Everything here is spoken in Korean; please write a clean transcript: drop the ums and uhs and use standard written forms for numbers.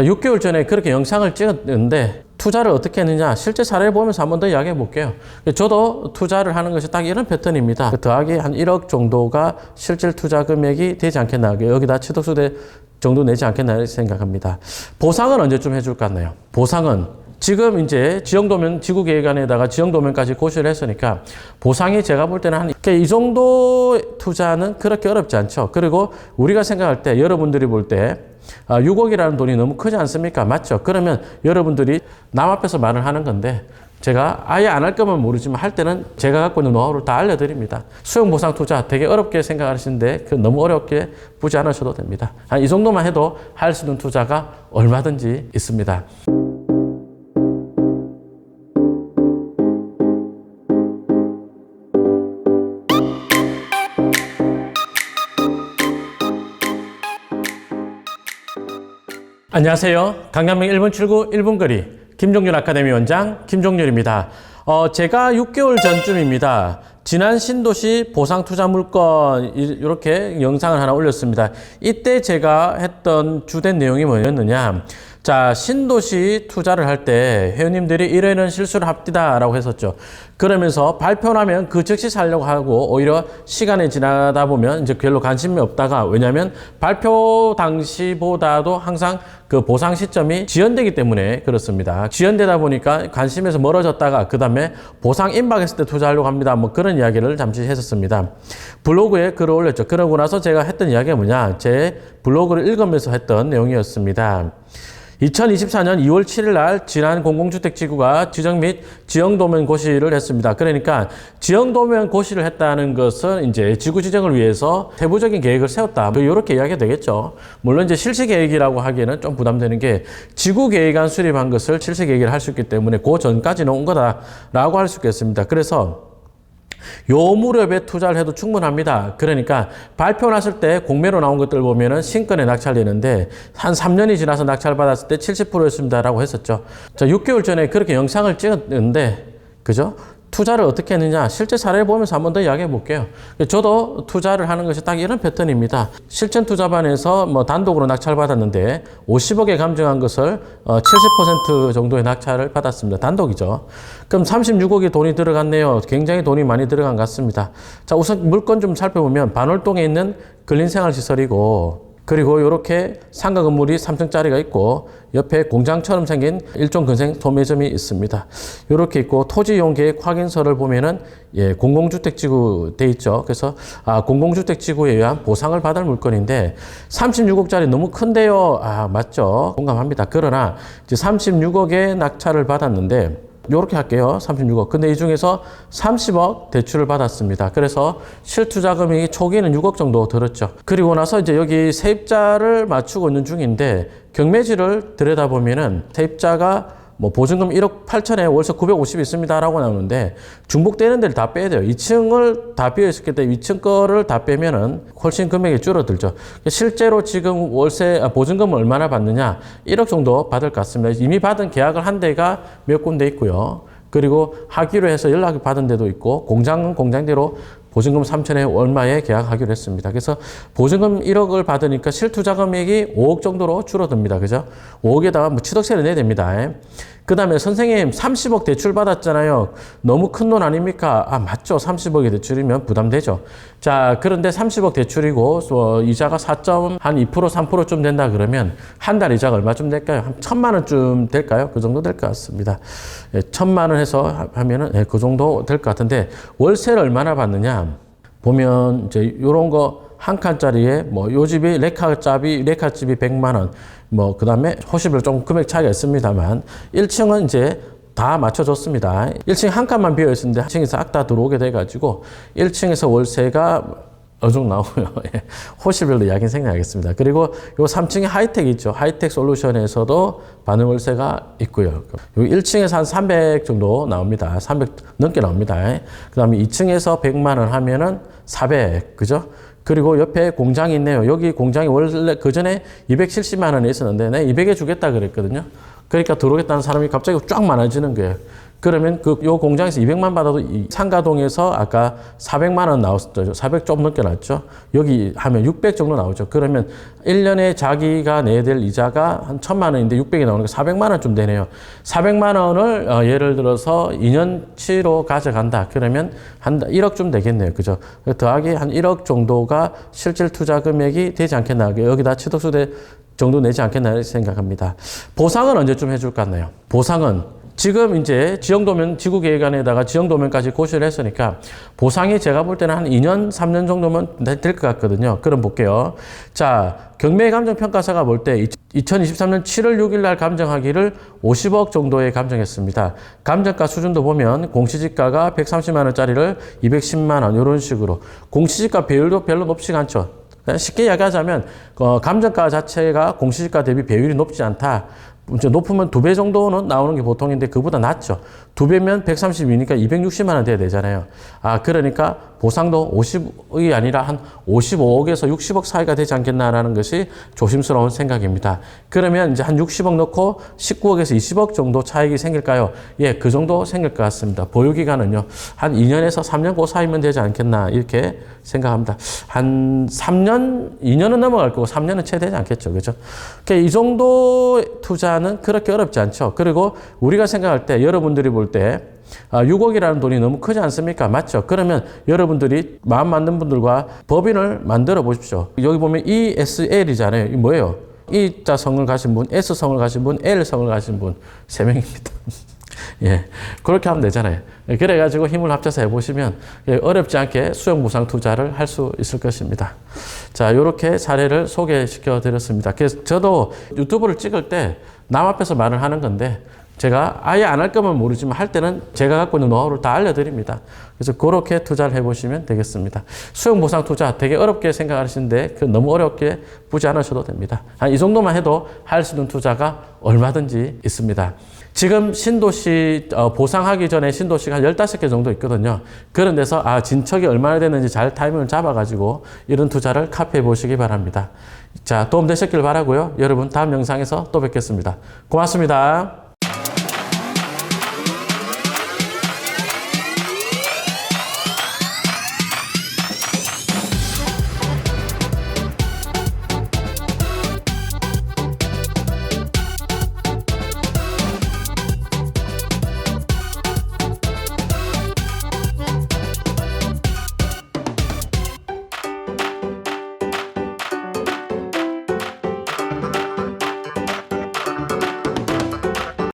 6개월 전에 그렇게 영상을 찍었는데 투자를 어떻게 했느냐 실제 사례를 보면서 한 번 더 이야기해 볼게요. 저도 투자를 하는 것이 딱 이런 패턴입니다. 더하기 한 1억 정도가 실질 투자 금액이 되지 않겠나, 여기다 취득수 정도 내지 않겠나 생각합니다. 보상은 언제쯤 해줄 것 같나요? 보상은 지금 이제 지형도면 지구계획안에다가 지형도면까지 고시를 했으니까 보상이 제가 볼 때는 이 정도 투자는 그렇게 어렵지 않죠. 그리고 우리가 생각할 때, 여러분들이 볼 때 6억이라는 돈이 너무 크지 않습니까? 맞죠? 그러면 여러분들이 남 앞에서 말을 하는 건데, 제가 아예 안 할 거면 모르지만 할 때는 제가 갖고 있는 노하우를 다 알려드립니다. 수용보상 투자 되게 어렵게 생각하시는데 너무 어렵게 보지 않으셔도 됩니다. 이 정도만 해도 할 수 있는 투자가 얼마든지 있습니다. 안녕하세요. 강남역 1번 출구 1분 거리 김종률 아카데미 원장 김종률입니다. 제가 6개월 전쯤입니다. 지난 신도시 보상투자물건 이렇게 영상을 하나 올렸습니다. 이때 제가 했던 주된 내용이 뭐였느냐, 자, 신도시 투자를 할 때 회원님들이 이런 실수를 합디다라고 했었죠. 그러면서 발표나면 그 즉시 살려고 하고 오히려 시간이 지나다 보면 이제 별로 관심이 없다가, 왜냐하면 발표 당시보다도 항상 그 보상 시점이 지연되기 때문에 그렇습니다. 지연되다 보니까 관심에서 멀어졌다가 그 다음에 보상 임박했을 때 투자하려고 합니다. 뭐 그런 이야기를 잠시 했었습니다. 블로그에 글을 올렸죠. 그러고 나서 제가 했던 이야기가 뭐냐, 제 블로그를 읽으면서 했던 내용이었습니다. 2024년 2월 7일 날 지난 공공주택지구가 지정 및 지형도면 고시를 했습니다. 그러니까 지형도면 고시를 했다는 것은 이제 지구 지정을 위해서 세부적인 계획을 세웠다, 뭐 이렇게 이야기가 되겠죠. 물론 이제 실시 계획이라고 하기에는 좀 부담되는 게, 지구 계획안 수립한 것을 실시 계획을 할 수 있기 때문에 그 전까지는 온 거다라고 할 수 있겠습니다. 그래서 요 무렵에 투자를 해도 충분합니다. 그러니까 발표 났을 때 공매로 나온 것들 보면은 신권에 낙찰되는데 한 3년이 지나서 낙찰받았을 때 70%였습니다라고 했었죠. 자, 6개월 전에 그렇게 영상을 찍었는데, 그죠? 투자를 어떻게 했느냐 실제 사례를 보면서 한 번 더 이야기해 볼게요. 저도 투자를 하는 것이 딱 이런 패턴입니다. 실전 투자반에서 뭐 단독으로 낙찰받았는데 50억에 감정한 것을 70% 정도의 낙찰을 받았습니다. 단독이죠. 그럼 36억의 돈이 들어갔네요. 굉장히 돈이 많이 들어간 것 같습니다. 자, 우선 물건 좀 살펴보면 반월동에 있는 근린생활시설이고, 그리고 이렇게 상가 건물이 3층짜리가 있고 옆에 공장처럼 생긴 일종 근생 소매점이 있습니다. 이렇게 있고 토지 이용 계획 확인서를 보면은 공공주택지구 돼 있죠. 그래서 공공주택지구에 의한 보상을 받을 물건인데 36억짜리 너무 큰데요. 맞죠. 공감합니다. 그러나 이제 36억의 낙찰을 받았는데, 요렇게 할게요. 36억. 근데 이 중에서 30억 대출을 받았습니다. 그래서 실투자 금액이 초기에는 6억 정도 들었죠. 그리고 나서 이제 여기 세입자를 맞추고 있는 중인데, 경매지를 들여다보면은 세입자가 뭐 보증금 1억 8천에 월세 950 있습니다라고 나오는데 중복되는 데를 다 빼야 돼요. 2층을 다 비어 있었기 때문에 2층 거를 다 빼면은 훨씬 금액이 줄어들죠. 실제로 지금 보증금을 얼마나 받느냐, 1억 정도 받을 것 같습니다. 이미 받은 계약을 한 데가 몇 군데 있고요. 그리고 하기로 해서 연락을 받은 데도 있고, 공장은 공장대로 보증금 3천에 얼마에 계약하기로 했습니다. 그래서 보증금 1억을 받으니까 실투자 금액이 5억 정도로 줄어듭니다. 그죠? 5억에다가 뭐 취득세를 내야 됩니다. 그 다음에 선생님 30억 대출 받았잖아요. 너무 큰 돈 아닙니까? 맞죠. 30억의 대출이면 부담되죠. 자, 그런데 30억 대출이고 이자가 4.2% 3%쯤 된다 그러면 한 달 이자가 얼마쯤 될까요? 한 1,000만 원쯤 될까요? 그 정도 될 것 같습니다. 1,000만 원 해서 하면은 그 정도 될 것 같은데, 월세를 얼마나 받느냐 보면 이제 요런 거 한 칸짜리에 뭐 요 집이 레카집이 100만 원, 뭐 그다음에 호시별 좀 금액 차이가 있습니다만 1층은 이제 다 맞춰줬습니다. 1층 한 칸만 비어 있었는데 1층에서 싹 다 들어오게 돼가지고 1층에서 월세가 어느 정도 나오고요. 호시별로 이야기는 생략하겠습니다. 그리고 요 3층에 하이텍 있죠. 하이텍 솔루션에서도 반응 월세가 있고요. 요 1층에서 한 300 정도 나옵니다. 300 넘게 나옵니다. 그 다음에 2층에서 100만 원 하면은 400, 그죠? 그리고 옆에 공장이 있네요. 여기 공장이 원래 그 전에 270만 원에 있었는데 내 200에 주겠다 그랬거든요. 그러니까 들어오겠다는 사람이 갑자기 쫙 많아지는 거예요. 그러면 요 공장에서 200만 받아도 이 상가동에서 아까 400만 원 나왔었죠. 400 좀 넘게 나왔죠. 여기 하면 600 정도 나오죠. 그러면 1년에 자기가 내야 될 이자가 한 1000만 원인데 600이 나오니까 400만 원 좀 되네요. 400만 원을 예를 들어서 2년치로 가져간다. 그러면 한 1억쯤 되겠네요. 그죠? 더하기 한 1억 정도가 실질 투자 금액이 되지 않겠나. 여기다 취득수대 정도 내지 않겠나 생각합니다. 보상은 언제쯤 해줄 것 같나요? 보상은 지금 이제 지형도면 지구계획안에다가 지형도면까지 고시를 했으니까 보상이 제가 볼 때는 한 2년, 3년 정도면 될 것 같거든요. 그럼 볼게요. 자, 경매감정평가사가 볼 때 2023년 7월 6일 날 감정하기를 50억 정도에 감정했습니다. 감정가 수준도 보면 공시지가가 130만 원짜리를 210만 원 이런 식으로 공시지가 배율도 별로 높지가 않죠. 쉽게 이야기하자면 감정가 자체가 공시지가 대비 배율이 높지 않다. 높으면 2배 정도는 나오는 게 보통인데 그보다 낮죠. 2배면 130이니까 260만 원 돼야 되잖아요. 아, 그러니까 보상도 50억이 아니라 한 55억에서 60억 사이가 되지 않겠나라는 것이 조심스러운 생각입니다. 그러면 이제 한 60억 넣고 19억에서 20억 정도 차익이 생길까요? 예, 그 정도 생길 것 같습니다. 보유기간은요, 한 2년에서 3년 그 사이면 되지 않겠나, 이렇게 생각합니다. 한 3년, 2년은 넘어갈 거고 3년은 채 되지 않겠죠. 그죠? 그러니까 이 정도 투자는 그렇게 어렵지 않죠. 그리고 우리가 생각할 때, 여러분들이 볼 때, 6억이라는 돈이 너무 크지 않습니까? 맞죠? 그러면 여러분들이 마음 맞는 분들과 법인을 만들어 보십시오. 여기 보면 ESL이잖아요. 이 뭐예요? E자 성을 가신 분, S성을 가신 분, L성을 가신 분, 3명입니다. 예. 그렇게 하면 되잖아요. 그래가지고 힘을 합쳐서 해보시면 어렵지 않게 수용보상 투자를 할 수 있을 것입니다. 자, 요렇게 사례를 소개시켜 드렸습니다. 그래서 저도 유튜브를 찍을 때 남 앞에서 말을 하는 건데 제가 아예 안 할 거면 모르지만 할 때는 제가 갖고 있는 노하우를 다 알려드립니다. 그래서 그렇게 투자를 해보시면 되겠습니다. 수용보상 투자 되게 어렵게 생각하시는데 너무 어렵게 보지 않으셔도 됩니다. 이 정도만 해도 할 수 있는 투자가 얼마든지 있습니다. 지금 신도시 보상하기 전에 신도시가 한 15개 정도 있거든요. 그런 데서 진척이 얼마나 됐는지 잘 타이밍을 잡아가지고 이런 투자를 카피해 보시기 바랍니다. 자, 도움 되셨길 바라고요. 여러분 다음 영상에서 또 뵙겠습니다. 고맙습니다.